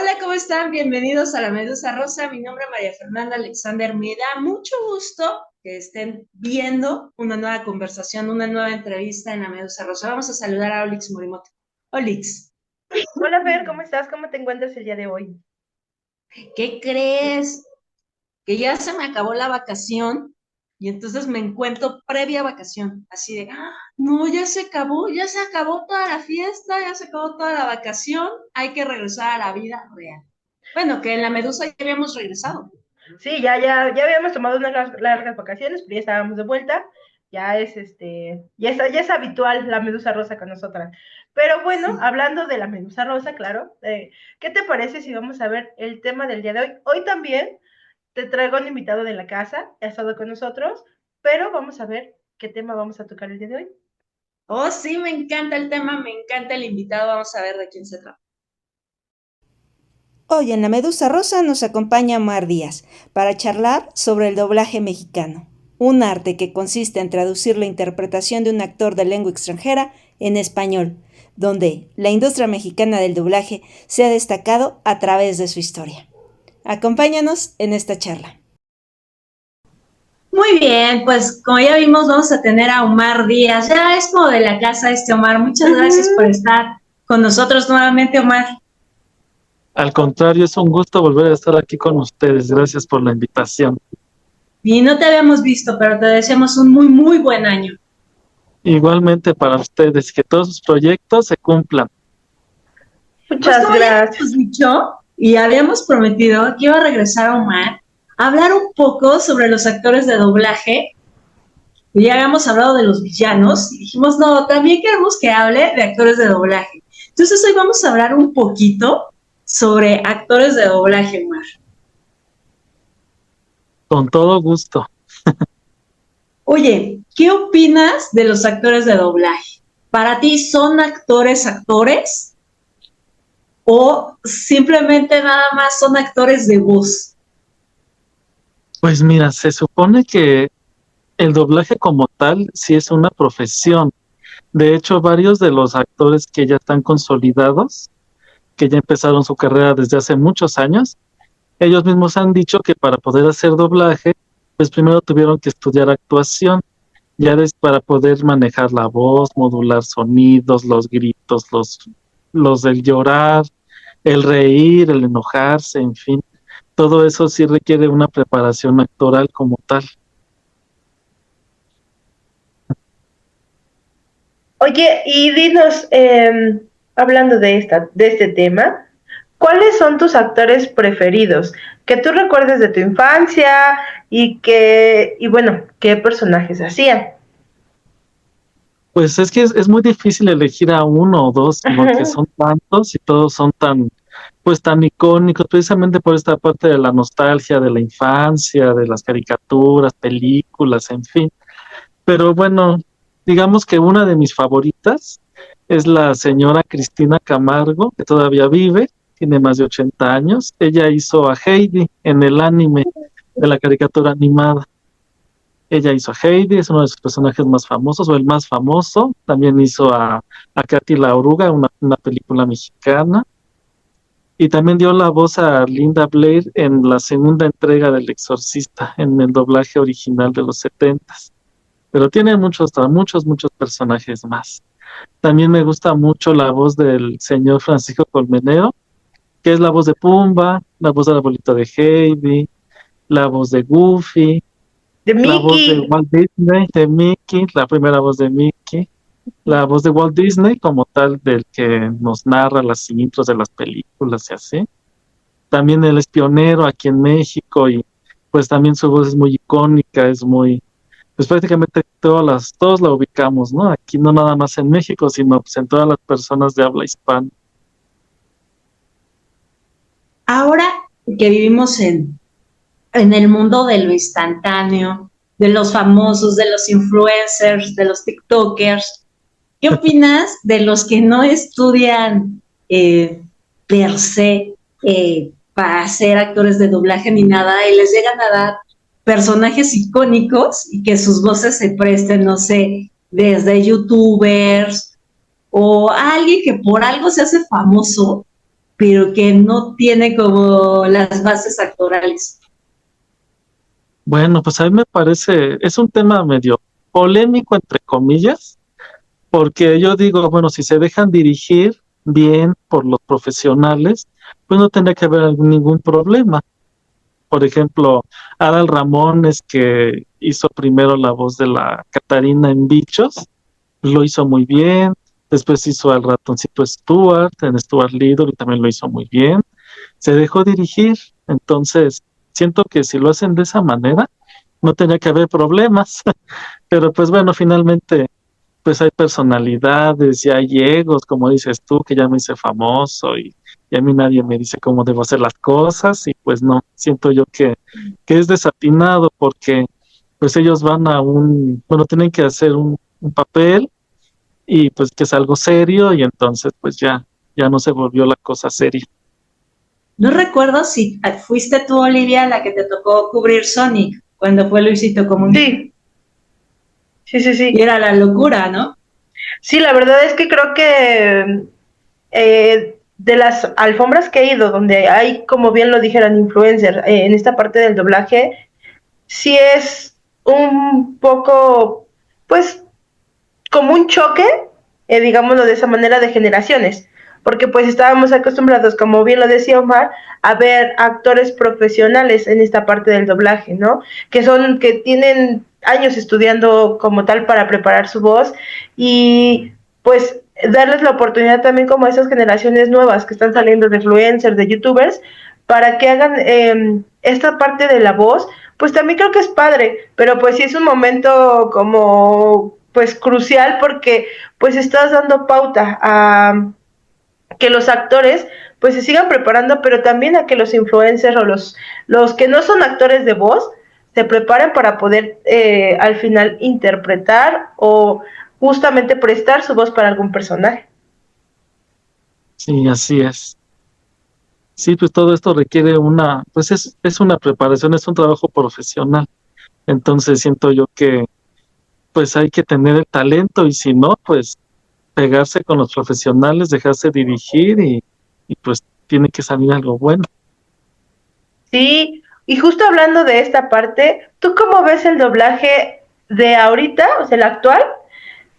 Hola, ¿cómo están? Bienvenidos a La Medusa Rosa. Mi nombre es María Fernanda Alexander. Me da mucho gusto que estén viendo una nueva conversación, una nueva entrevista en La Medusa Rosa. Vamos a saludar a Olix Morimoto. Olix, Hola Fer, ¿cómo estás? ¿Cómo te encuentras el día de hoy? ¿qué crees? Que ya se me acabó la vacación y entonces me encuentro previa vacación, así de, no, ya se acabó toda la fiesta, ya se acabó toda la vacación, hay que regresar a la vida real. Bueno, que en La Medusa ya habíamos regresado. Sí, ya habíamos tomado unas largas vacaciones, pero ya estábamos de vuelta. Ya es habitual la medusa rosa con nosotras. Pero bueno, Sí. hablando de la medusa rosa, claro, ¿qué te parece si vamos a ver el tema del día de hoy? Hoy también te traigo un invitado de la casa, ha estado con nosotros, pero vamos a ver qué tema vamos a tocar el día de hoy. Oh, sí, me encanta el tema, me encanta el invitado, vamos a ver de quién se trata. Hoy en La Medusa Rosa nos acompaña Omar Díaz para charlar sobre el doblaje mexicano, un arte que consiste en traducir la interpretación de un actor de lengua extranjera en español, donde la industria mexicana del doblaje se ha destacado a través de su historia. Acompáñanos en esta charla. Muy bien, pues como ya vimos, vamos a tener a Omar Díaz. Ya es como de la casa este Omar. Muchas gracias por Ujú. estar con nosotros nuevamente, Omar. Al contrario, es un gusto volver a estar aquí con ustedes. Gracias por la invitación. Y no te habíamos visto, pero te deseamos un muy, muy buen año. Igualmente para ustedes, que todos sus proyectos se cumplan. Pues Muchas como ya gracias. habíamos dicho y habíamos prometido que iba a regresar Omar a hablar un poco sobre los actores de doblaje. Ya habíamos hablado de los villanos y dijimos, no, también queremos que hable de actores de doblaje. Entonces hoy vamos a hablar un poquito sobre actores de doblaje, Omar. Con todo gusto. Oye, ¿qué opinas de los actores de doblaje? ¿Para ti son actores o simplemente nada más son actores de voz? Pues mira, se supone que el doblaje como tal sí es una profesión. De hecho, varios de los actores que ya están consolidados, que ya empezaron su carrera desde hace muchos años, ellos mismos han dicho que para poder hacer doblaje, pues primero tuvieron que estudiar actuación. Ya para poder manejar la voz, modular sonidos, los gritos, los del llorar, el reír, el enojarse, en fin, todo eso sí requiere una preparación actoral como tal. Oye, y dinos, hablando de este tema, ¿cuáles son tus actores preferidos? Que tú recuerdes de tu infancia y bueno, qué personajes hacían. Pues es que es muy difícil elegir a uno o dos, porque son tantos y todos son tan, pues tan icónicos, precisamente por esta parte de la nostalgia de la infancia, de las caricaturas, películas, en fin. Pero bueno, digamos que una de mis favoritas es la señora Cristina Camargo, que todavía vive, tiene más de 80 años. Ella hizo a Heidi en el anime de la caricatura animada. Ella hizo a Heidi, es uno de sus personajes más famosos, o el más famoso. También hizo a Katy la Oruga, una película mexicana. Y también dio la voz a Linda Blair en la segunda entrega del Exorcista, en el doblaje original de los 70s. Pero tiene muchos personajes más. También me gusta mucho la voz del señor Francisco Colmenero, que es la voz de Pumba, la voz de la abuelita de Heidi, la voz de Goofy, De la voz de Mickey. Walt Disney, de Mickey, la primera voz de Mickey, la voz de Walt Disney como tal, del que nos narra las intros de las películas y así. También él es pionero aquí en México y pues también su voz es muy icónica, es muy, pues prácticamente todos la ubicamos, ¿no? Aquí no nada más en México, sino pues en todas las personas de habla hispana. Ahora que vivimos en el mundo de lo instantáneo, de los famosos, de los influencers, de los TikTokers, ¿qué opinas de los que no estudian per se para ser actores de doblaje ni nada y les llegan a dar personajes icónicos y que sus voces se presten, no sé, desde youtubers o alguien que por algo se hace famoso pero que no tiene como las bases actorales. Bueno, pues a mí me parece, es un tema medio polémico, entre comillas, porque yo digo, bueno, si se dejan dirigir bien por los profesionales, pues no tendría que haber ningún problema. Por ejemplo, Adal Ramones, que hizo primero la voz de la Catarina en Bichos, lo hizo muy bien. Después hizo al ratoncito Stuart en Stuart Little y también lo hizo muy bien. Se dejó dirigir, entonces siento que si lo hacen de esa manera, no tendría que haber problemas. Pero pues bueno, finalmente pues hay personalidades y hay egos, como dices tú, que ya me hice famoso y a mí nadie me dice cómo debo hacer las cosas y pues no, siento yo que es desatinado porque pues ellos van a bueno, tienen que hacer un papel y pues que es algo serio y entonces pues ya no se volvió la cosa seria. No recuerdo si fuiste tú, Olivia, la que te tocó cubrir Sonic cuando fue Luisito Comunica. Sí. Y era la locura, ¿no? Sí, la verdad es que creo que de las alfombras que he ido, donde hay, como bien lo dijeron, influencers, en esta parte del doblaje, sí es un poco, pues, como un choque, digámoslo de esa manera, de generaciones, porque pues estábamos acostumbrados, como bien lo decía Omar, a ver actores profesionales en esta parte del doblaje, ¿no? Que tienen años estudiando como tal para preparar su voz y pues darles la oportunidad también como a esas generaciones nuevas que están saliendo de influencers, de youtubers, para que hagan esta parte de la voz, pues también creo que es padre, pero pues sí es un momento como pues crucial porque pues estás dando pauta a que los actores pues se sigan preparando, pero también a que los influencers o los que no son actores de voz se preparen para poder al final interpretar o justamente prestar su voz para algún personaje. Sí, así es. Sí, pues todo esto requiere pues es una preparación, es un trabajo profesional. Entonces siento yo que pues hay que tener el talento y si no, pues pegarse con los profesionales, dejarse dirigir y pues tiene que salir algo bueno. Sí, y justo hablando de esta parte, ¿tú cómo ves el doblaje de ahorita, o sea, el actual,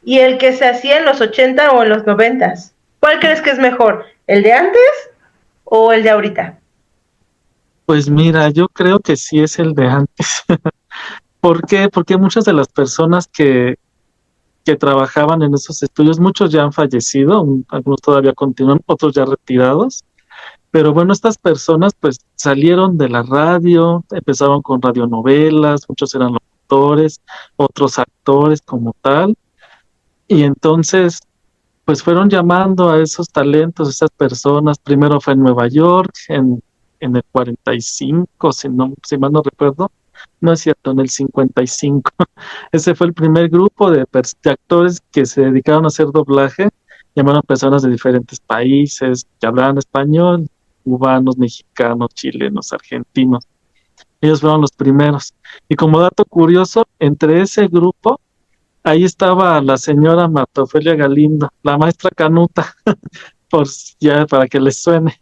y el que se hacía en los 80 o en los 90? ¿Cuál crees que es mejor? ¿El de antes o el de ahorita? Pues mira, yo creo que sí es el de antes. ¿Por qué? Porque muchas de las personas que trabajaban en esos estudios, muchos ya han fallecido, algunos todavía continúan, otros ya retirados. Pero bueno, estas personas pues salieron de la radio, empezaron con radionovelas, muchos eran locutores, otros actores como tal, y entonces pues fueron llamando a esos talentos, esas personas. Primero fue en Nueva York, en el 45, si mal no recuerdo. No es cierto, en el 55. Ese fue el primer grupo de actores que se dedicaron a hacer doblaje. Llamaron a personas de diferentes países que hablaban español, cubanos, mexicanos, chilenos, argentinos. Ellos fueron los primeros. Y como dato curioso, entre ese grupo, ahí estaba la señora Marta Ofelia Galindo, la maestra Canuta, ya para que les suene.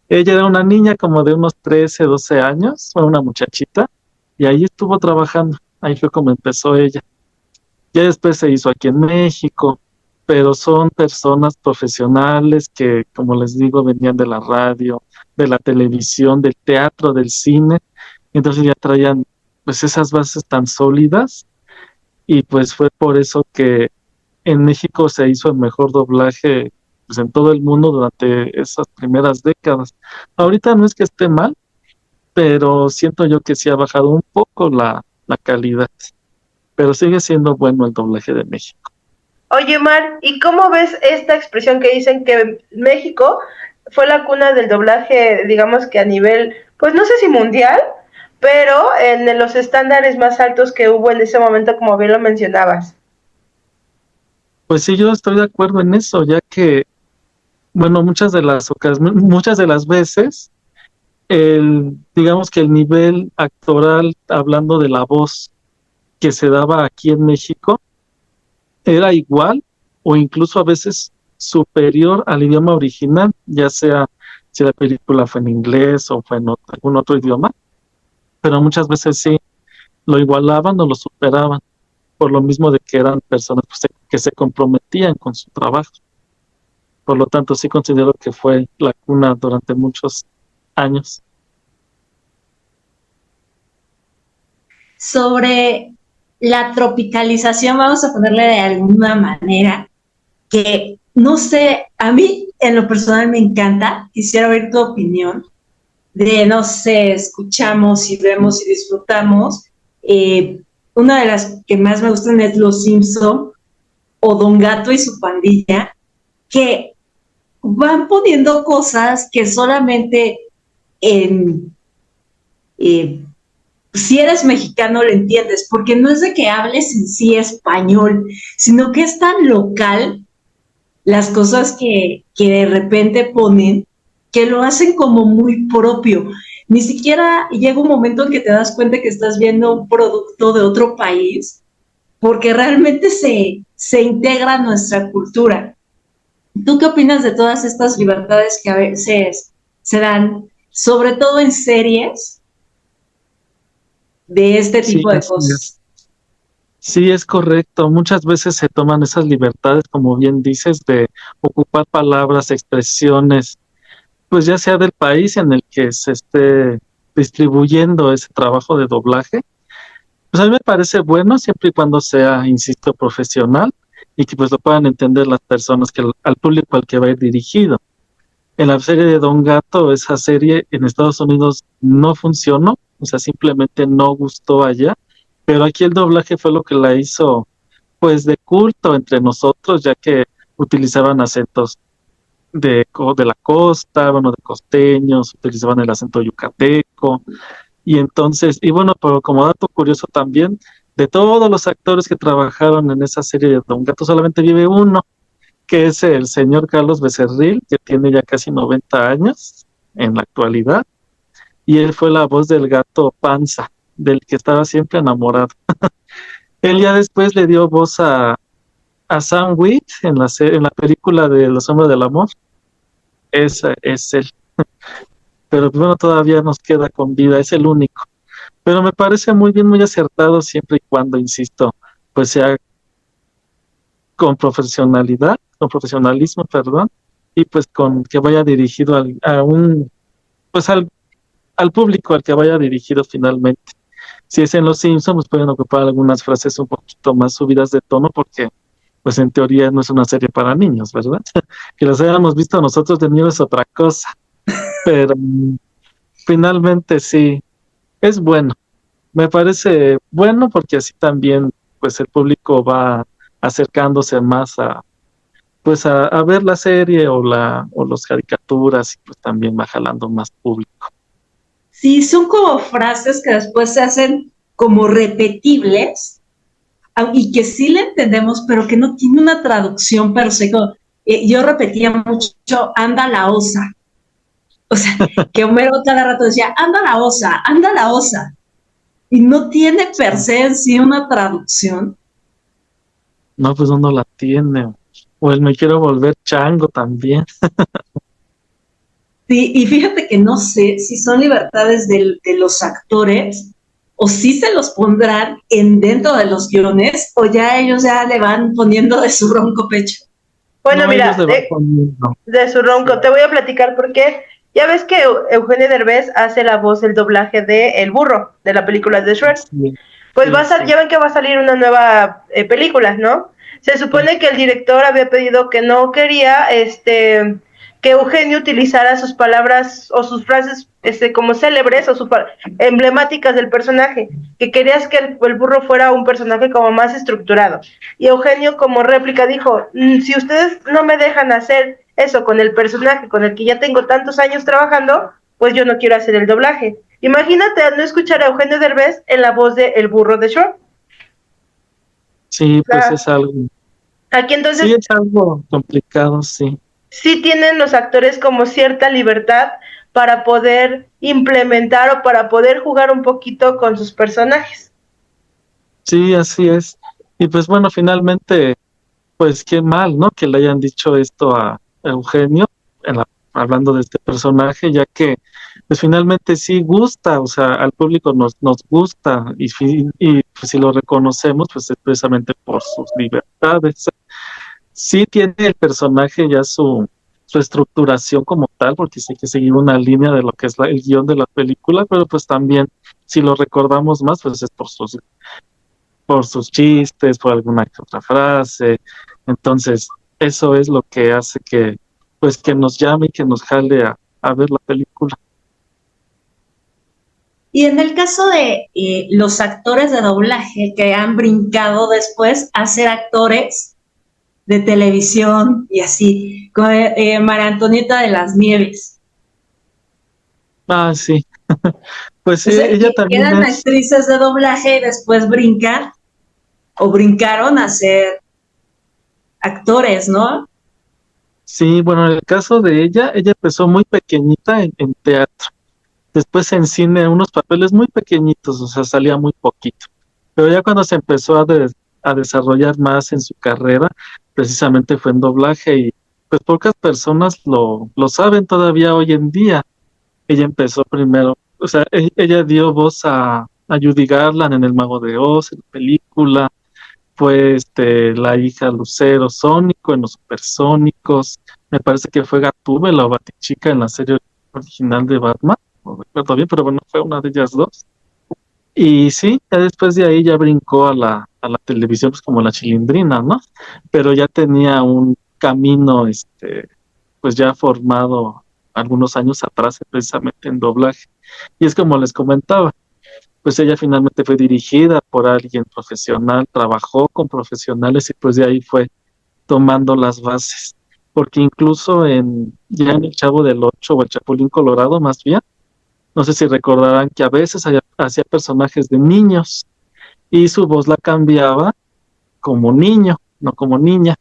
Ella era una niña como de unos 13, 12 años, fue una muchachita, y ahí estuvo trabajando. Ahí fue como empezó ella. Ya después se hizo aquí en México, pero son personas profesionales que, como les digo, venían de la radio, de la televisión, del teatro, del cine, entonces ya traían pues esas bases tan sólidas y pues fue por eso que en México se hizo el mejor doblaje pues en todo el mundo durante esas primeras décadas. Ahorita no es que esté mal, pero siento yo que sí ha bajado un poco la calidad, pero sigue siendo bueno el doblaje de México. Oye, Mar, ¿y cómo ves esta expresión que dicen que México fue la cuna del doblaje, digamos que a nivel, pues no sé si mundial, pero en los estándares más altos que hubo en ese momento, como bien lo mencionabas? Pues sí, yo estoy de acuerdo en eso, ya que, bueno, muchas de las veces, digamos que el nivel actoral, hablando de la voz que se daba aquí en México, era igual o incluso a veces superior al idioma original, ya sea si la película fue en inglés o fue en algún otro idioma, pero muchas veces sí lo igualaban o lo superaban, por lo mismo de que eran personas pues, que se comprometían con su trabajo. Por lo tanto, sí considero que fue la cuna durante muchos años. Sobre la tropicalización, vamos a ponerle de alguna manera, que no sé, a mí en lo personal me encanta, quisiera ver tu opinión, de, no sé, escuchamos y vemos y disfrutamos. Una de las que más me gustan es Los Simpson o Don Gato y su pandilla, que van poniendo cosas que solamente en, eh, si eres mexicano lo entiendes, porque no es de que hables en sí español, sino que es tan local las cosas que de repente ponen, que lo hacen como muy propio. Ni siquiera llega un momento en que te das cuenta que estás viendo un producto de otro país, porque realmente se integra a nuestra cultura. ¿Tú qué opinas de todas estas libertades que a veces se dan, sobre todo en series, de este Sí, tipo de así cosas? es. Sí, es correcto. Muchas veces se toman esas libertades, como bien dices, de ocupar palabras, expresiones, pues ya sea del país en el que se esté distribuyendo ese trabajo de doblaje. Pues a mí me parece bueno siempre y cuando sea, insisto, profesional y que pues lo puedan entender las personas, que al público al que va a ir dirigido. En la serie de Don Gato, esa serie en Estados Unidos no funcionó, o sea, simplemente no gustó allá, pero aquí el doblaje fue lo que la hizo pues de culto entre nosotros, ya que utilizaban acentos de la costa, bueno, de costeños, utilizaban el acento yucateco, y entonces, y bueno, pero como dato curioso también, de todos los actores que trabajaron en esa serie de Don Gato, solamente vive uno, que es el señor Carlos Becerril, que tiene ya casi 90 años en la actualidad, y él fue la voz del gato Panza, del que estaba siempre enamorado. Él ya después le dio voz a Sam Wheat en la película de Los Hombres del Amor. Esa es él. Pero bueno, todavía nos queda con vida, es el único. Pero me parece muy bien, muy acertado siempre y cuando, insisto, pues sea con profesionalidad, con profesionalismo, perdón, y pues con que vaya dirigido a un, pues al público al que vaya dirigido finalmente. Si es en Los Simpsons, pues pueden ocupar algunas frases un poquito más subidas de tono porque, pues en teoría no es una serie para niños, ¿verdad? Que las hayamos visto nosotros de niños es otra cosa, pero finalmente sí, es bueno. Me parece bueno porque así también, pues el público va acercándose más pues a ver la serie o los caricaturas y pues también va jalando más público. Sí, son como frases que después se hacen como repetibles y que sí le entendemos, pero que no tiene una traducción per se. Yo repetía mucho, anda la osa. O sea, que Homero cada rato decía, anda la osa, anda la osa. Y no tiene per se en sí una traducción. No, pues uno la tiene. O el me quiero volver chango también. Sí, y fíjate que no sé si son libertades de los actores o si se los pondrán en dentro de los guiones o ya ellos ya le van poniendo de su ronco pecho. Bueno, No, ellos mira, le van poniendo. de su ronco, te voy a platicar por qué. Ya ves que Eugenio Derbez hace la voz, el doblaje de El Burro, de la película de Shrek. Sí, Pues sí, sí. ya ven que va a salir una nueva película, ¿no? Se supone que el director había pedido que no quería, que Eugenio utilizara sus palabras o sus frases, como célebres o emblemáticas del personaje, que querías que el burro fuera un personaje como más estructurado. Y Eugenio como réplica dijo, si ustedes no me dejan hacer eso con el personaje con el que ya tengo tantos años trabajando, pues yo no quiero hacer el doblaje. Imagínate no escuchar a Eugenio Derbez en la voz de El Burro de Shrek. Sí, O pues sea, es algo. aquí Sí, entonces es algo complicado, sí. sí tienen los actores como cierta libertad para poder implementar o para poder jugar un poquito con sus personajes. Sí, así es. Y pues bueno, finalmente, pues qué mal, ¿no? Que le hayan dicho esto a Eugenio en la hablando de este personaje, ya que pues finalmente sí gusta, o sea, al público nos gusta y pues, si lo reconocemos, pues es precisamente por sus libertades. Sí tiene el personaje ya su estructuración como tal, porque sí hay que seguir una línea de lo que es el guión de la película, pero pues también, si lo recordamos más, pues es por sus chistes, por alguna que otra frase. Entonces, eso es lo que hace pues que nos llame y que nos jale a ver la película. Y en el caso de los actores de doblaje que han brincado después a ser actores de televisión y así, como María Antonieta de las Nieves. Ah, sí. Pues O sí, sea, ella que también eran es, actrices de doblaje y después brincan o brincaron a ser actores, ¿no? sí, bueno, en el caso de ella empezó muy pequeñita en teatro. Después en cine, unos papeles muy pequeñitos, o sea, salía muy poquito. Pero ya cuando se empezó a desarrollar más en su carrera, precisamente fue en doblaje y pues pocas personas lo saben todavía hoy en día. Ella empezó primero, o sea, ella dio voz a Judy Garland en El Mago de Oz, en la película, fue la hija Lucero Sónico en Los Supersónicos, me parece que fue Gatúbela o Batichica en la serie original de Batman, no recuerdo bien, pero bueno, fue una de ellas dos. Y sí, ya después de ahí ya brincó a la televisión, pues como la Chilindrina, ¿no? Pero ya tenía un camino, pues ya formado algunos años atrás, precisamente en doblaje. Y es como les comentaba, pues ella finalmente fue dirigida por alguien profesional, trabajó con profesionales y pues de ahí fue tomando las bases. Porque incluso ya en El Chavo del Ocho o El Chapulín Colorado más bien, no sé si recordarán que a veces hacía personajes de niños y su voz la cambiaba como niño, no como niña.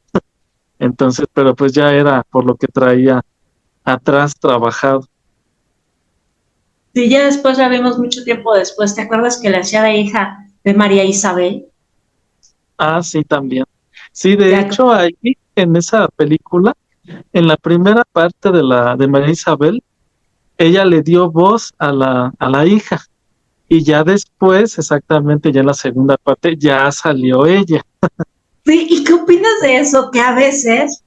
Entonces, pero pues ya era por lo que traía atrás trabajado. Sí, ya después la vimos mucho tiempo después. ¿Te acuerdas que la hacía de hija de María Isabel? Ah, sí, también. Sí, de Ya, hecho, ahí en esa película, en la primera parte de María Isabel, ella le dio voz a la hija. Y ya después, exactamente, ya en la segunda parte, ya salió ella. sí, ¿y qué opinas de eso? Que a veces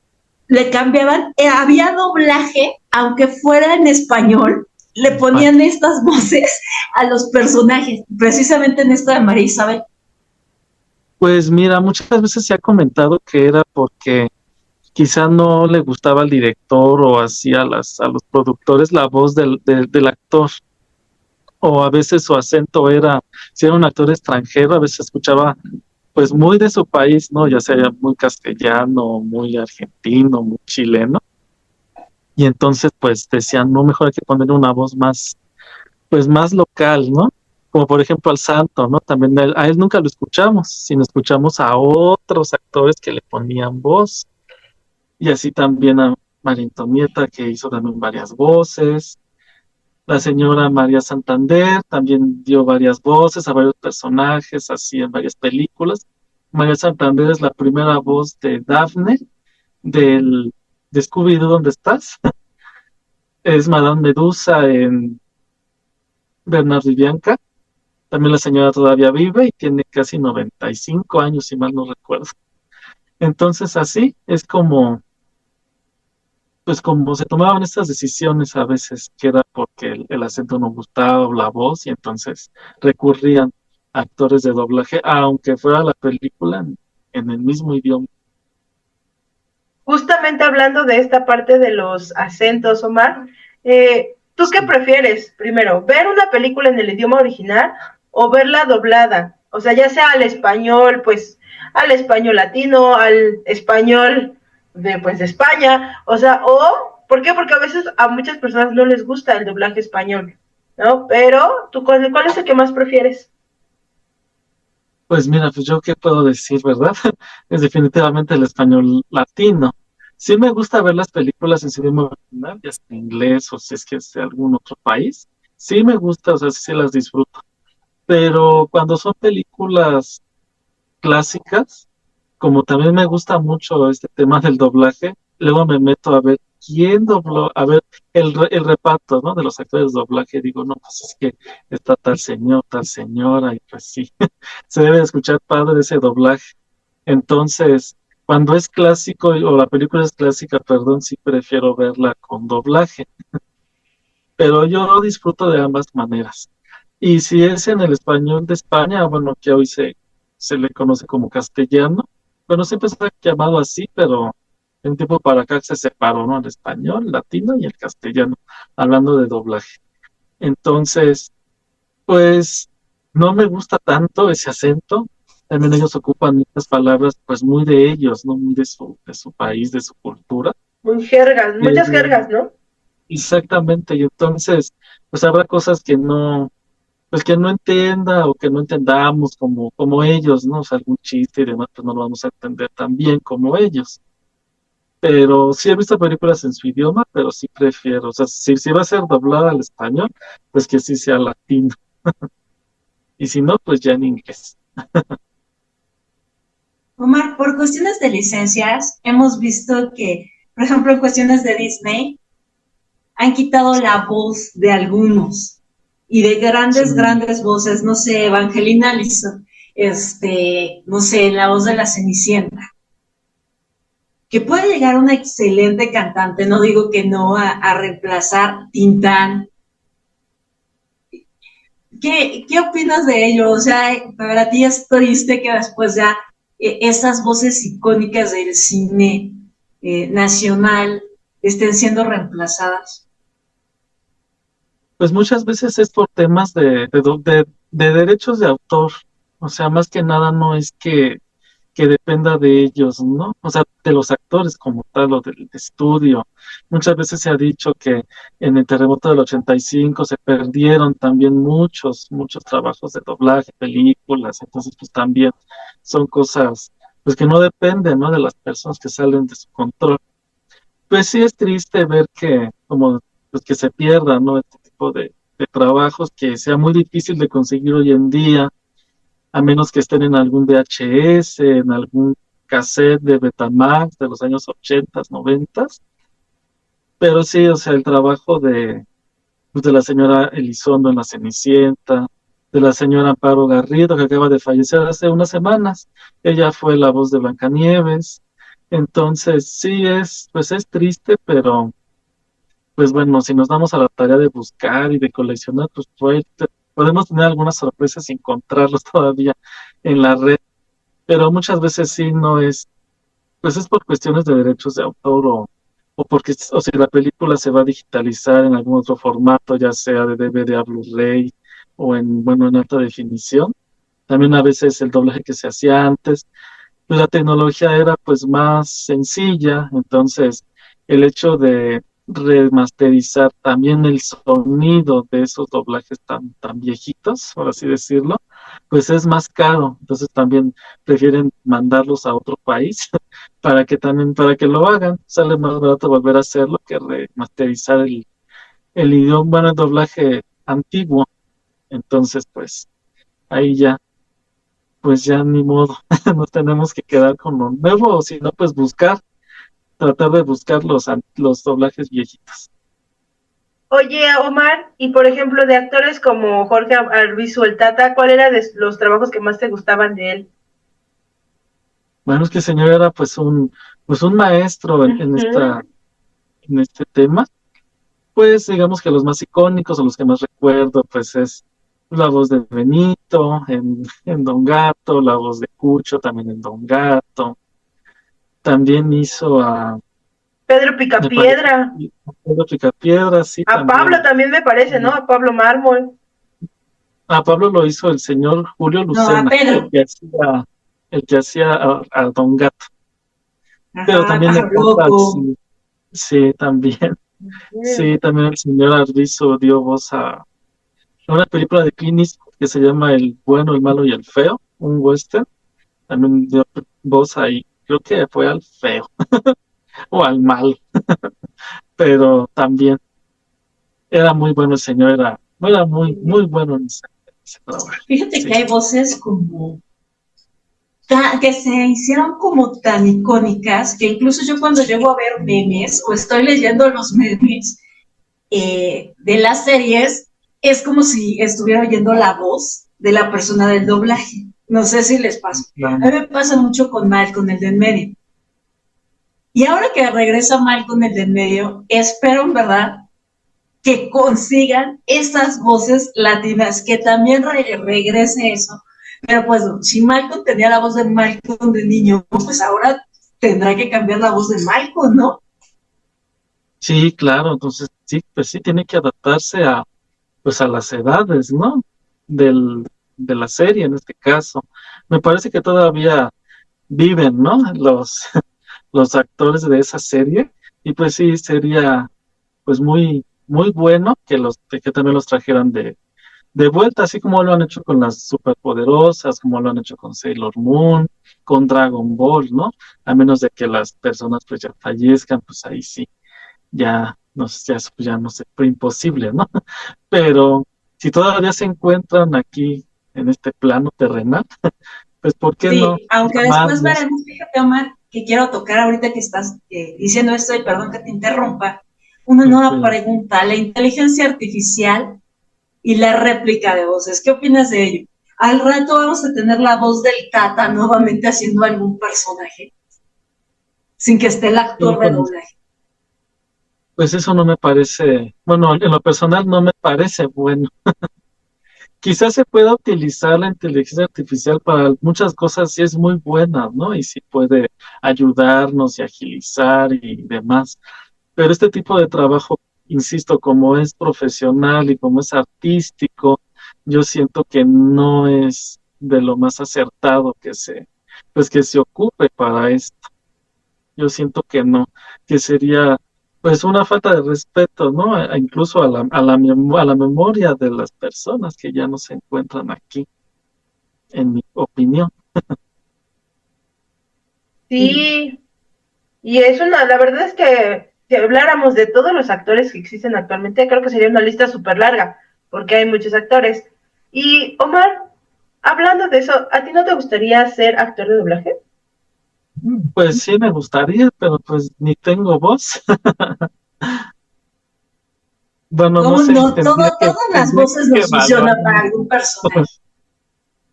le cambiaban, había doblaje, aunque fuera en español, le ponían estas voces a los personajes, precisamente en esta de María Isabel. Pues mira, muchas veces se ha comentado que era porque quizá no le gustaba al director o así a los productores la voz del actor. O a veces su acento era, si era un actor extranjero, a veces escuchaba pues muy de su país, ¿no? Ya sea muy castellano, muy argentino, muy chileno. Y entonces pues decían, no, mejor hay que poner una voz más, pues más local, ¿no? Como por ejemplo al Santo, ¿no? También a él nunca lo escuchamos, sino escuchamos a otros actores que le ponían voz. Y así también a María Antonieta, que hizo también varias voces. La señora María Santander también dio varias voces a varios personajes, así en varias películas. María Santander es la primera voz de Daphne, del, de Scooby-Doo, ¿dónde estás? Es Madame Medusa en Bernardo y Bianca. También la señora todavía vive y tiene casi 95 años, si mal no recuerdo. Entonces así es como pues como se tomaban estas decisiones a veces, que era porque el acento no gustaba o la voz, y entonces recurrían a actores de doblaje, aunque fuera la película en el mismo idioma. Justamente hablando de esta parte de los acentos, Omar, ¿tú qué Sí. prefieres? Primero, ¿ver una película en el idioma original o verla doblada? O sea, ya sea al español, pues, al español latino, al español de España, o sea, ¿por qué? Porque a veces a muchas personas no les gusta el doblaje español, ¿no? Pero, ¿cuál es el que más prefieres? Pues mira, pues yo qué puedo decir, ¿verdad? Es definitivamente el español latino. Sí me gusta ver las películas en su idioma original, ya sea en inglés o si es que es de algún otro país. Sí me gusta, o sea, sí las disfruto. Pero cuando son películas clásicas, como también me gusta mucho este tema del doblaje, luego me meto a ver ¿quién dobló? A ver, el reparto, ¿no? De los actores de doblaje, digo, no, pues es que está tal señor, tal señora, y pues sí, se debe de escuchar padre ese doblaje. Entonces, cuando es clásico o la película es clásica, perdón, sí prefiero verla con doblaje, pero yo disfruto de ambas maneras. Y si es en el español de España, bueno, que hoy se le conoce como castellano, bueno, siempre se ha llamado así, pero de un tiempo para acá se separó, ¿no? El español, latino y el castellano, hablando de doblaje. Entonces, pues no me gusta tanto ese acento. También ellos ocupan muchas palabras, pues muy de ellos, ¿no? Muy de su país, de su cultura. Muy jergas, muchas Pero, jergas, ¿no? exactamente, y entonces, pues habrá cosas que no, pues que no entienda o que no entendamos como ellos, ¿no? O sea, algún chiste y demás, pues no lo vamos a entender tan bien como ellos. Pero sí he visto películas en su idioma, pero sí prefiero, o sea, si va a ser doblada al español, pues que sí sea latino. Y si no, pues ya en inglés. Omar, por cuestiones de licencias, hemos visto que, por ejemplo, en cuestiones de Disney, han quitado la voz de algunos y de Sí, grandes voces, no sé, Evangelina Lizzo, no sé, la voz de la Cenicienta, que puede llegar una excelente cantante, no digo que no, a reemplazar Tintán. ¿Qué opinas de ello? O sea, para ti es triste que después ya esas voces icónicas del cine nacional estén siendo reemplazadas. pues muchas veces es por temas de derechos de autor. O sea, más que nada no es que dependa de ellos, ¿no? O sea, de los actores como tal o del estudio. Muchas veces se ha dicho que en el terremoto del 85 se perdieron también muchos trabajos de doblaje, películas, entonces pues también son cosas pues que no dependen, ¿no? De las personas que salen de su control. Pues sí es triste ver que como pues que se pierdan, ¿no? Este tipo de trabajos que sea muy difícil de conseguir hoy en día a menos que estén en algún VHS, en algún cassette de Betamax de los años 80, 90. Pero sí, o sea, el trabajo pues, de la señora Elizondo en La Cenicienta, de la señora Amparo Garrido, que acaba de fallecer hace unas semanas. Ella fue la voz de Blancanieves. Entonces, sí pues es triste, pero pues bueno, si nos damos a la tarea de buscar y de coleccionar, podemos tener algunas sorpresas y encontrarlos todavía en la red, pero muchas veces sí no es, pues es por cuestiones de derechos de autor o porque, o si la película se va a digitalizar en algún otro formato, ya sea de DVD a Blu-ray o bueno, en alta definición. También a veces el doblaje que se hacía antes, pues la tecnología era pues más sencilla, entonces el hecho de remasterizar también el sonido de esos doblajes tan viejitos, por así decirlo, pues es más caro, entonces también prefieren mandarlos a otro país para que lo hagan, sale más barato volver a hacerlo que remasterizar el idioma, bueno, el doblaje antiguo, entonces pues ahí ya pues ya ni modo, nos tenemos que quedar con lo nuevo, o si no, pues tratar de buscar los doblajes viejitos. Oye, Omar, y por ejemplo, de actores como Jorge Arbizu el Tata, ¿cuál era de los trabajos que más te gustaban de él? Bueno, es que el señor era pues un maestro Ujú. en este tema, pues digamos que los más icónicos o los que más recuerdo, pues es la voz de Benito en Don Gato, la voz de Cucho también en Don Gato, también hizo Pedro me parece, Picapiedra. Pedro Picapiedra, sí, A Pablo también. también me parece, ¿no? A Pablo Mármol. A Pablo lo hizo el señor Julio No, a Lucena, Pedro. el que hacía a Don Gato. Pero Ajá, también me pájaro encanta, loco. sí, sí, también. Ujú. Sí, también el señor Arvizo dio voz a una película de Clint Eastwood que se llama El bueno, el malo y el feo, un western. También dio voz ahí. Creo que fue al feo o al malo, pero también era muy bueno el señor, era muy bueno en ese trabajo. Fíjate que Sí, hay voces como que se hicieron como tan icónicas que incluso yo cuando llego a ver memes o estoy leyendo los memes de las series, es como si estuviera oyendo la voz de la persona del doblaje. No sé si les pasa. A mí me pasa mucho con Malcolm, el de en medio. Y ahora que regresa Malcolm, el de en medio, espero en verdad que consigan esas voces latinas, que también regrese eso. Pero pues, si Malcolm tenía la voz de Malcolm de niño, pues ahora tendrá que cambiar la voz de Malcolm, ¿no? Sí, claro, entonces sí, pues sí tiene que adaptarse a, pues a las edades, ¿no? De la serie en este caso. Me parece que todavía viven, ¿no? Los actores de esa serie, y pues sí, sería pues muy, muy bueno que también los trajeran de vuelta, así como lo han hecho con las superpoderosas, como lo han hecho con Sailor Moon, con Dragon Ball, ¿no? A menos de que las personas pues ya fallezcan, pues ahí sí, ya no sé, ya no sé, fue imposible, ¿no? Pero si todavía se encuentran aquí en este plano terrenal, pues ¿por qué no Sí, aunque después llamarlos? veremos, fíjate, Omar, que quiero tocar ahorita que estás diciendo esto, y perdón que te interrumpa, una nueva Pues, pregunta, la inteligencia artificial y la réplica de voces. ¿Qué opinas de ello? Al rato vamos a tener la voz del Tata nuevamente haciendo algún personaje, sin que esté el actor de híjole, doblaje. pues eso no me parece, bueno, en lo personal no me parece bueno. Quizás se pueda utilizar la inteligencia artificial para muchas cosas, sí es muy buena, ¿no? Y sí puede ayudarnos y agilizar y demás. Pero este tipo de trabajo, insisto, como es profesional y como es artístico, yo siento que no es de lo más acertado pues que se ocupe para esto. Yo siento que no, que sería pues una falta de respeto, ¿no? Incluso a la memoria de las personas que ya no se encuentran aquí, en mi opinión. Sí, Sí, y la verdad es que si habláramos de todos los actores que existen actualmente, creo que sería una lista súper larga, porque hay muchos actores. Y Omar, hablando de eso, ¿a ti no te gustaría ser actor de doblaje? Pues sí me gustaría, pero pues ni tengo voz. Bueno, no ¿cómo sé, no? Todas las tendría voces que nos evaluar. funcionan para algún personaje.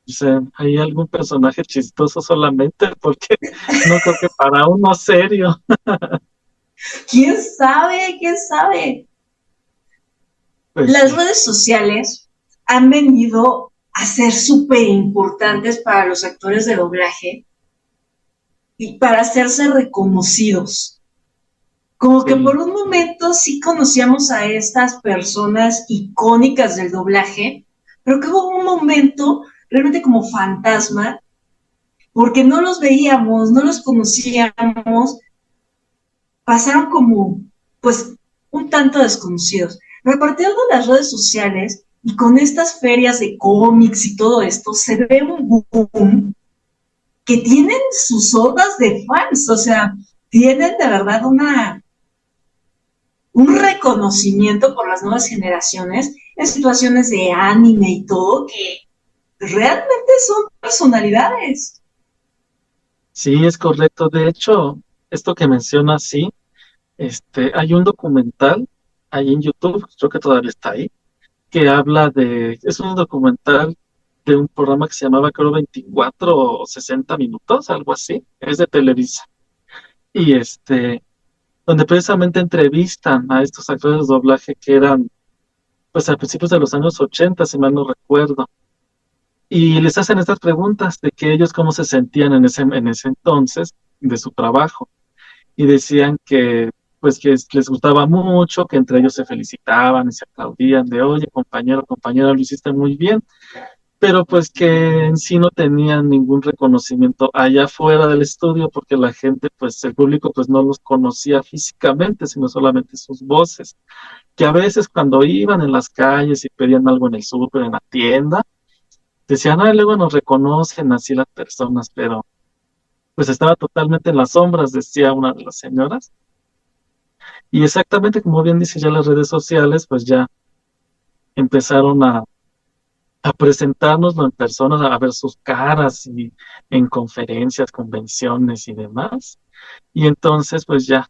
O sea, ¿hay algún personaje chistoso solamente? Porque no creo que para uno serio. ¿Quién sabe? ¿Quién sabe? Pues Las sí, redes sociales han venido a ser súper importantes para los actores de doblaje y para hacerse reconocidos. Como que por sí, un momento sí conocíamos a estas personas icónicas del doblaje, pero que hubo un momento realmente como fantasma, porque no los veíamos, no los conocíamos, pasaron como, pues, un tanto desconocidos. Pero a partir de las redes sociales y con estas ferias de cómics y todo esto, se ve un boom que tienen sus hordas de fans, o sea, tienen de verdad un reconocimiento por las nuevas generaciones en situaciones de anime y todo, que realmente son personalidades. sí, es correcto. De hecho, esto que mencionas, sí, hay un documental ahí en YouTube, creo que todavía está ahí, que habla es un documental de un programa que se llamaba, creo, 24 o 60 minutos, algo así, es de Televisa. Y donde precisamente entrevistan a estos actores de doblaje que eran, pues a principios de los años 80 si mal no recuerdo. Y les hacen estas preguntas de que ellos cómo se sentían en ese entonces de su trabajo. Y decían que pues que les gustaba mucho, que entre ellos se felicitaban y se aplaudían de, oye, compañero, compañera, lo hiciste muy bien, pero pues que en sí no tenían ningún reconocimiento allá fuera del estudio porque la gente, pues el público pues no los conocía físicamente, sino solamente sus voces, que a veces cuando iban en las calles y pedían algo en el súper, en la tienda, decían, ah, luego nos reconocen así las personas, pero pues estaba totalmente en las sombras, decía una de las señoras. Y exactamente como bien dice ya las redes sociales, pues ya empezaron a presentárnoslo en persona, a ver sus caras y en conferencias, convenciones y demás. Y entonces pues ya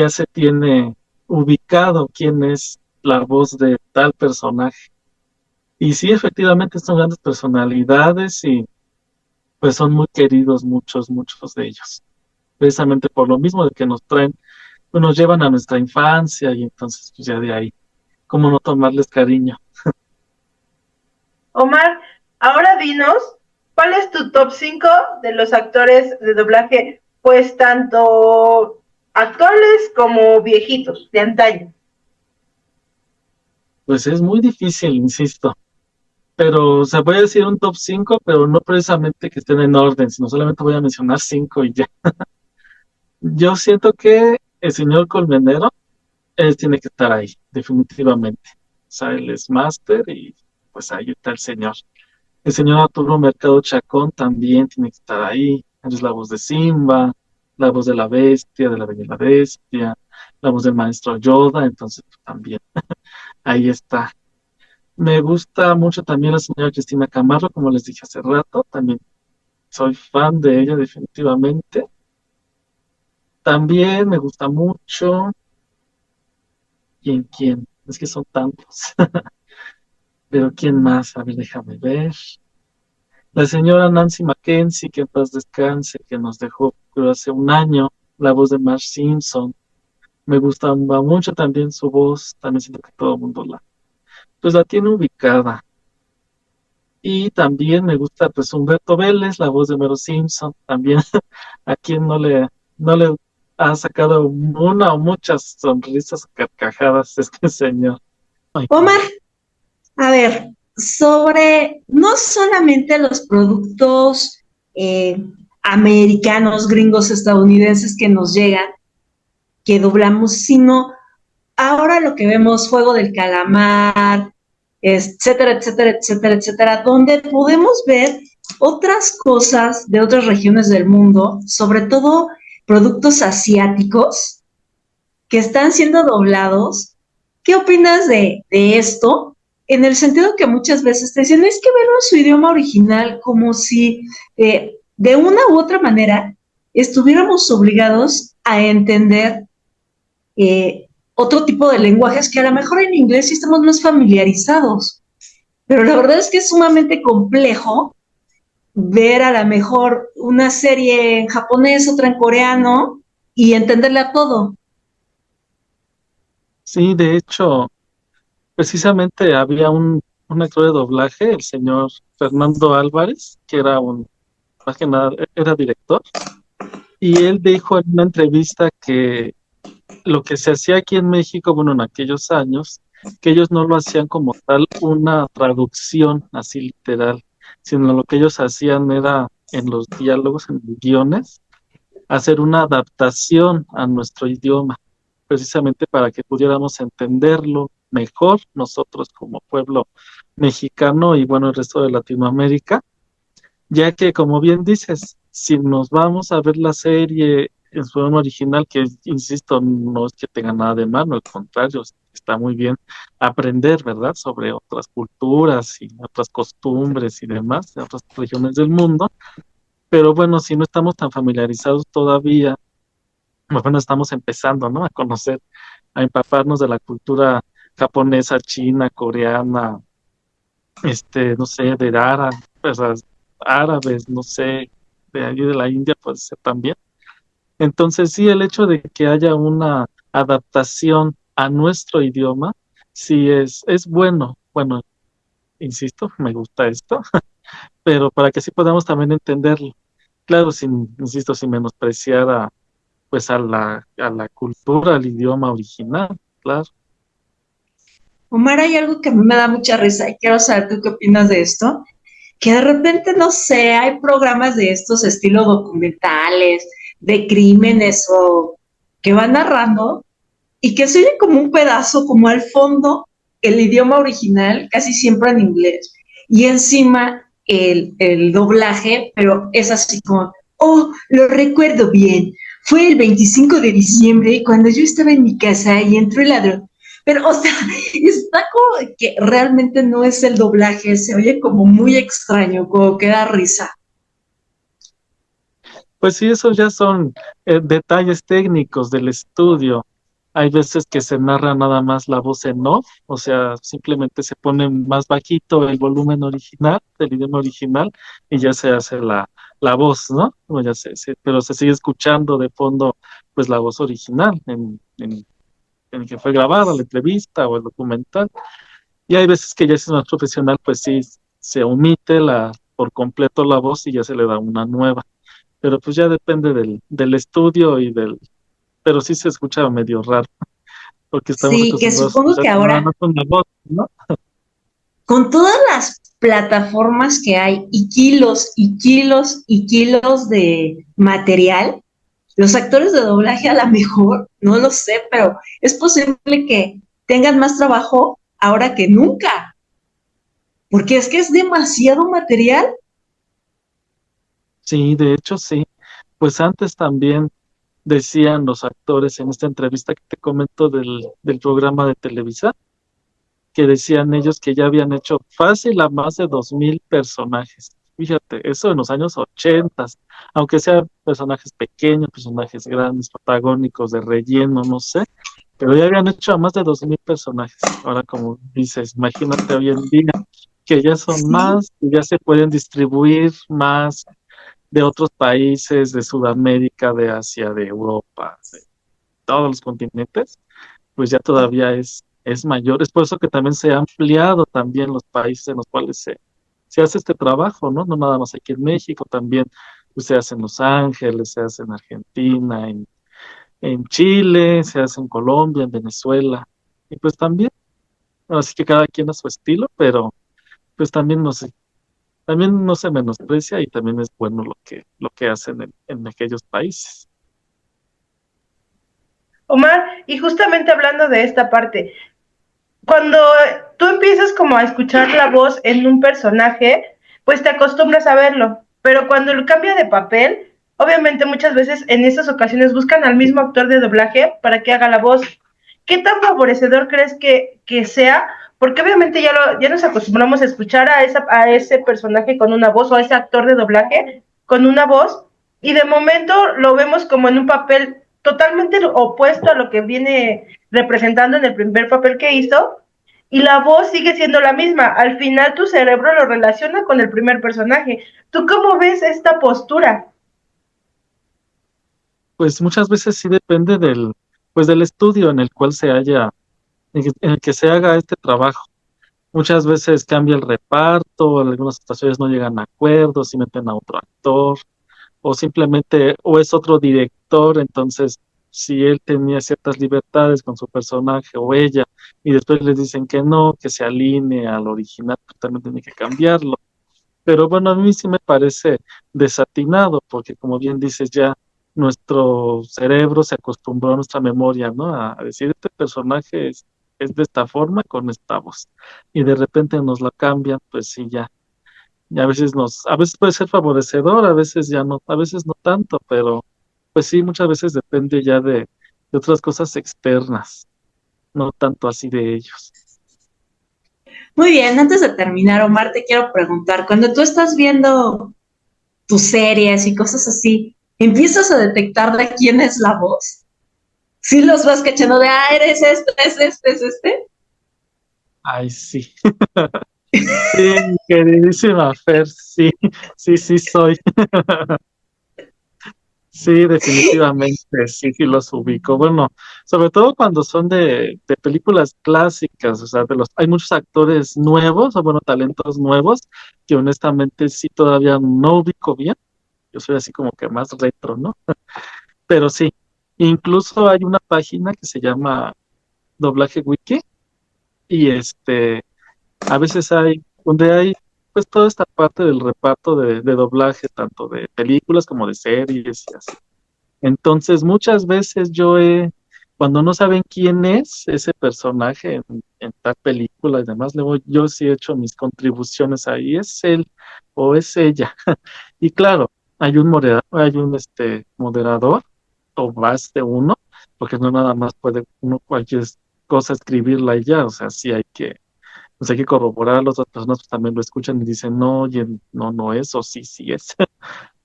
se tiene ubicado quién es la voz de tal personaje. Y sí, efectivamente son grandes personalidades y pues son muy queridos muchos de ellos. Precisamente por lo mismo de que nos traen, pues nos llevan a nuestra infancia y entonces pues ya de ahí, ¿cómo no tomarles cariño? Omar, ahora dinos, ¿cuál es tu top 5 de los actores de doblaje, pues tanto actuales como viejitos, de antaño? Pues es muy difícil, insisto. Pero, o sea, voy a decir un top 5 pero no precisamente que estén en orden, sino solamente voy a mencionar 5 y ya. Yo siento que el señor Colmenero, él tiene que estar ahí, definitivamente. O sea, él es máster y pues ahí está el señor. El señor Arturo Mercado Chacón también tiene que estar ahí. Él es la voz de Simba, la voz de la bestia, de la Bella y la Bestia, la voz del maestro Yoda, entonces pues, también ahí está. Me gusta mucho también la señora Cristina Camargo, como les dije hace rato, también soy fan de ella definitivamente. También me gusta mucho. ¿Quién? Es que son tantos. Pero ¿quién más? A ver, déjame ver. La señora Nancy Mackenzie, que en paz descanse, que nos dejó creo, hace un año, la voz de Marge Simpson. Me gusta mucho también su voz, también siento que todo el mundo pues la tiene ubicada. Y también me gusta pues Humberto Vélez, la voz de Homero Simpson, también a quien no le ha sacado una o muchas sonrisas o carcajadas este señor. Ay, Omar, a ver, sobre no solamente los productos eh, americanos, gringos, estadounidenses que nos llegan, que doblamos, sino ahora lo que vemos, Juego del Calamar, etcétera, etcétera, etcétera, etcétera, donde podemos ver otras cosas de otras regiones del mundo, sobre todo productos asiáticos que están siendo doblados. ¿Qué opinas de esto? En el sentido que muchas veces te dicen, es que verlo en su idioma original, como si de una u otra manera estuviéramos obligados a entender otro tipo de lenguajes que a lo mejor en inglés sí estamos más familiarizados. Pero la verdad es que es sumamente complejo ver a lo mejor una serie en japonés, otra en coreano y entenderle a todo. sí, de hecho, precisamente había un actor de doblaje, el señor Fernando Álvarez, que era más que nada, era director, y él dijo en una entrevista que lo que se hacía aquí en México, bueno, en aquellos años, que ellos no lo hacían como tal una traducción así literal, sino lo que ellos hacían era en los diálogos, en los guiones, hacer una adaptación a nuestro idioma, precisamente para que pudiéramos entenderlo mejor nosotros como pueblo mexicano y bueno, el resto de Latinoamérica, ya que como bien dices, si nos vamos a ver la serie en su idioma original, que insisto, no es que tenga nada de malo, al contrario, está muy bien aprender, ¿verdad?, sobre otras culturas y otras costumbres y demás de otras regiones del mundo, pero bueno, si no estamos tan familiarizados todavía, bueno, estamos empezando, ¿no?, a conocer, a empaparnos de la cultura japonesa, china, coreana, no sé, pues, árabes, no sé, de allí de la India puede ser también. Entonces, sí, el hecho de que haya una adaptación a nuestro idioma, sí es bueno. Bueno, insisto, me gusta esto, pero para que sí podamos también entenderlo. Claro, insisto, sin menospreciar pues a la cultura, al idioma original, claro. Omar, hay algo que a mí me da mucha risa y quiero saber tú qué opinas de esto, que de repente, no sé, hay programas de estos estilo documentales, de crímenes o que van narrando y que se oye como un pedazo, como al fondo, el idioma original, casi siempre en inglés, y encima el doblaje, pero es así como, oh, lo recuerdo bien, fue el 25 de diciembre cuando yo estaba en mi casa y entró el ladrón. pero, o sea, está como que realmente no es el doblaje, se oye como muy extraño, como que da risa. Pues sí, esos ya son detalles técnicos del estudio. Hay veces que se narra nada más la voz en off, o sea, simplemente se pone más bajito el volumen original, del idioma original, y ya se hace la voz, ¿no? O ya pero se sigue escuchando de fondo, pues la voz original en que fue grabada la entrevista o el documental. Y hay veces que ya si es más profesional, pues sí, se omite por completo la voz y ya se le da una nueva. Pero pues ya depende del estudio pero sí se escucha medio raro, porque estamos Sí, que acostumbrados a supongo escuchar que nada ahora, más una voz, ¿no? con todas las plataformas que hay y kilos y kilos y kilos de material, los actores de doblaje a lo mejor, no lo sé, pero es posible que tengan más trabajo ahora que nunca, porque es que es demasiado material. Sí, de hecho sí. Pues antes también decían los actores en esta entrevista que te comento del programa de Televisa, que decían ellos que ya habían hecho fácil a más de 2000 personajes. Fíjate, eso en los años 80, aunque sean personajes pequeños, personajes grandes, protagónicos, de relleno, no sé, pero ya habían hecho a más de 2000 personajes. Ahora, como dices, imagínate hoy en día que ya son Sí, más, que ya se pueden distribuir más de otros países, de Sudamérica, de Asia, de Europa, de todos los continentes, pues ya todavía es mayor. Es por eso que también se ha ampliado también los países en los cuales se hace este trabajo, ¿no? No nada más aquí en México, también pues, se hace en Los Ángeles, se hace en Argentina, en Chile, se hace en Colombia, en Venezuela. Y pues también, así que cada quien a su estilo, pero pues también no se menosprecia y también es bueno lo que hacen en aquellos países. Omar, y justamente hablando de esta parte, cuando tú empiezas como a escuchar la voz en un personaje, pues te acostumbras a verlo, pero cuando lo cambia de papel, obviamente muchas veces en esas ocasiones buscan al mismo actor de doblaje para que haga la voz. ¿Qué tan favorecedor crees que sea? Porque obviamente ya nos acostumbramos a escuchar a ese personaje con una voz o a ese actor de doblaje con una voz y de momento lo vemos como en un papel totalmente opuesto a lo que viene representando en el primer papel que hizo y la voz sigue siendo la misma. Al final tu cerebro lo relaciona con el primer personaje. ¿Tú cómo ves esta postura? Pues muchas veces sí depende del estudio en el cual en el que se haga este trabajo. Muchas veces cambia el reparto, en algunas situaciones no llegan a acuerdos y meten a otro actor, o simplemente, o es otro director, entonces si él tenía ciertas libertades con su personaje o ella, y después les dicen que no, que se alinee al original, pues también tiene que cambiarlo. Pero bueno, a mí sí me parece desatinado, porque como bien dices, ya nuestro cerebro se acostumbró a nuestra memoria, ¿no? A decir, este personaje es de esta forma con esta voz. Y de repente nos la cambian, pues sí, ya. Y a veces puede ser favorecedor, a veces ya no, a veces no tanto, pero pues sí, muchas veces depende ya de otras cosas externas, no tanto así de ellos. muy bien, antes de terminar, Omar, te quiero preguntar, cuando tú estás viendo tus series y cosas así, ¿empiezas a detectar de quién es la voz? ¿Sí los vas cachando de, eres este, es este, es este? Ay, sí. Sí, mi queridísima Fer, sí, sí soy. Sí, definitivamente, sí, sí los ubico. Bueno, sobre todo cuando son de películas clásicas, o sea, hay muchos actores nuevos, o bueno, talentos nuevos, que honestamente sí todavía no ubico bien. Yo soy así como que más retro, ¿no? Pero sí, incluso hay una página que se llama Doblaje Wiki, y a veces donde hay pues toda esta parte del reparto de doblaje, tanto de películas como de series y así. Entonces, muchas veces cuando no saben quién es ese personaje en tal película y demás, luego yo sí he hecho mis contribuciones ahí, es él o es ella. Y claro, hay un moderador, o más de uno, porque no nada más puede uno cualquier cosa escribirla y ya, o sea, sí pues hay que corroborarlo, otras personas pues, también lo escuchan y dicen, no, oye, no, no es, o sí, sí es,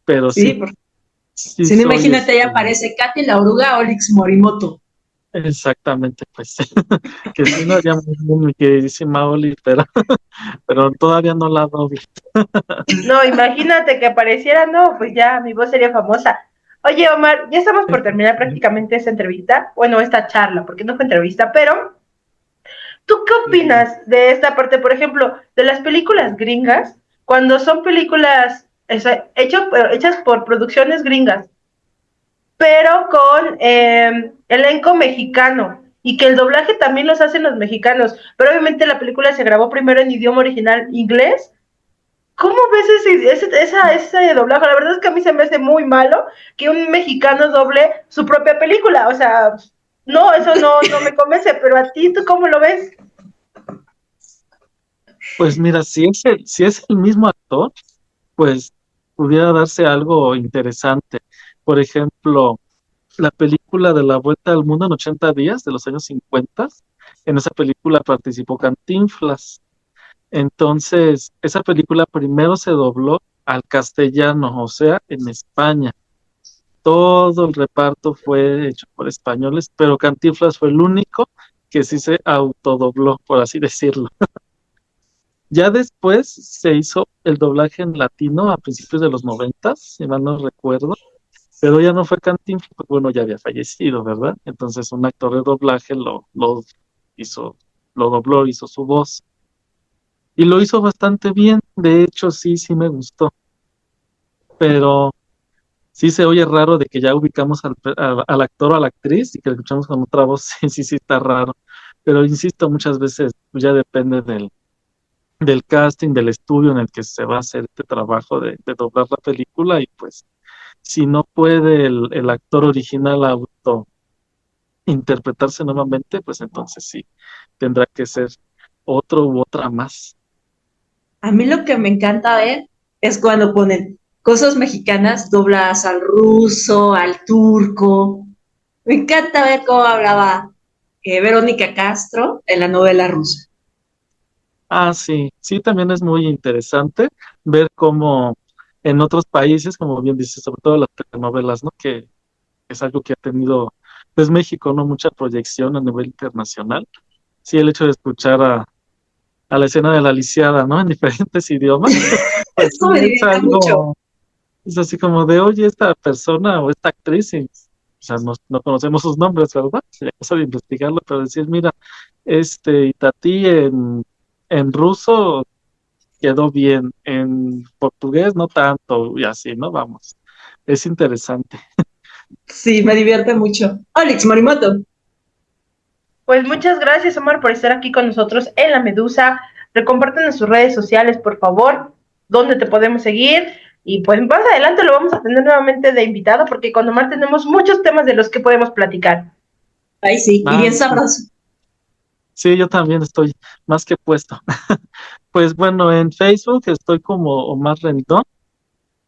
pero Sí, sí, porque sí si no, soy, imagínate, ahí aparece Katy la oruga Olix Morimoto. exactamente, pues, que sí no haría muy bien mi queridísima Oli, pero todavía no la doble. No, imagínate que apareciera, no, pues ya mi voz sería famosa. Oye, Omar, ya estamos por terminar prácticamente esta entrevista, bueno, esta charla, porque no fue entrevista, pero ¿tú qué opinas de esta parte, por ejemplo, de las películas gringas, cuando son películas hechas por producciones gringas, pero con elenco mexicano? Y que el doblaje también los hacen los mexicanos, pero obviamente la película se grabó primero en idioma original inglés. ¿Cómo ves ese doblaje? La verdad es que a mí se me hace muy malo que un mexicano doble su propia película. O sea, no, eso no me convence, pero a ti, ¿tú cómo lo ves? Pues mira, si es el mismo actor, pues pudiera darse algo interesante. Por ejemplo, la película de La Vuelta al Mundo en 80 días de los años 50, en esa película participó Cantinflas. Entonces, esa película primero se dobló al castellano, o sea, en España. Todo el reparto fue hecho por españoles, pero Cantinflas fue el único que sí se autodobló, por así decirlo. Ya después se hizo el doblaje en latino a principios de los 90, si mal no recuerdo, pero ya no fue Cantinflas, pues bueno, ya había fallecido, ¿verdad? Entonces un actor de doblaje hizo, lo dobló, hizo su voz y lo hizo bastante bien. De hecho, sí, sí me gustó, pero sí se oye raro de que ya ubicamos al actor o a la actriz y que lo escuchamos con otra voz, sí, sí, sí está raro. Pero insisto, muchas veces pues, ya depende del casting, del estudio en el que se va a hacer este trabajo de doblar la película y pues si no puede el actor original auto interpretarse nuevamente, pues entonces sí, tendrá que ser otro u otra más. A mí lo que me encanta ver es cuando ponen cosas mexicanas dobladas al ruso, al turco. Me encanta ver cómo hablaba Verónica Castro en la novela rusa. Ah, sí, sí, también es muy interesante ver cómo en otros países, como bien dices, sobre todo las telenovelas, ¿no? Que es algo que ha tenido, pues México, ¿no? Mucha proyección a nivel internacional. Sí, el hecho de escuchar a la escena de la lisiada, ¿no? En diferentes idiomas, pues Eso sí, me es divierte mucho. algo, es así como de, oye, esta persona o esta actriz, y, o sea, no conocemos sus nombres, ¿verdad? Sería cosa de investigarlo, pero decir, mira, Itatí en ruso quedó bien, en portugués no tanto, y así, ¿no? Vamos, es interesante. Sí, me divierte mucho. Alex Morimoto. Pues muchas gracias, Omar, por estar aquí con nosotros en La Medusa. Recompártenos sus redes sociales, por favor, dónde te podemos seguir. Y pues más adelante lo vamos a tener nuevamente de invitado, porque con Omar tenemos muchos temas de los que podemos platicar. Ay, sí, y Ah, bien sí, sabroso. sí, yo también estoy más que puesto. Pues bueno, en Facebook estoy como Omar Rendón,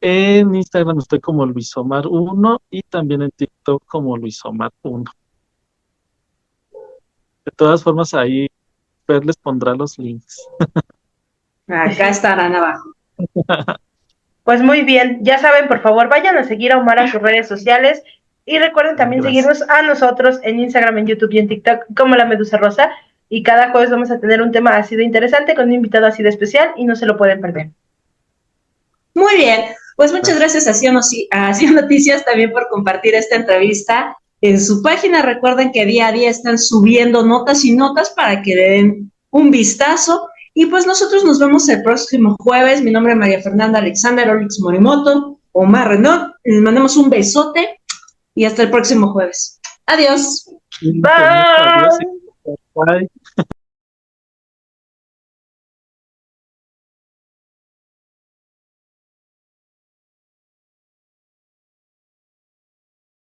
en Instagram estoy como Luisomar1 y también en TikTok como Luisomar1. De todas formas, ahí Fer les pondrá los links. Acá estarán abajo. Pues muy bien, ya saben, por favor, vayan a seguir a Omar a sus redes sociales y recuerden también Gracias. seguirnos a nosotros en Instagram, en YouTube y en TikTok como La Medusa Rosa. Y cada jueves vamos a tener un tema así de interesante con un invitado así de especial y no se lo pueden perder. Muy bien, pues muchas gracias a Cio Noticias también por compartir esta entrevista en su página. Recuerden que día a día están subiendo notas y notas para que le den un vistazo. Y pues nosotros nos vemos el próximo jueves. Mi nombre es María Fernanda Alexander Olix Morimoto, Omar Renaud. Les mandamos un besote y hasta el próximo jueves. Adiós. Cuídense mucho, adiós. Bye. Bye.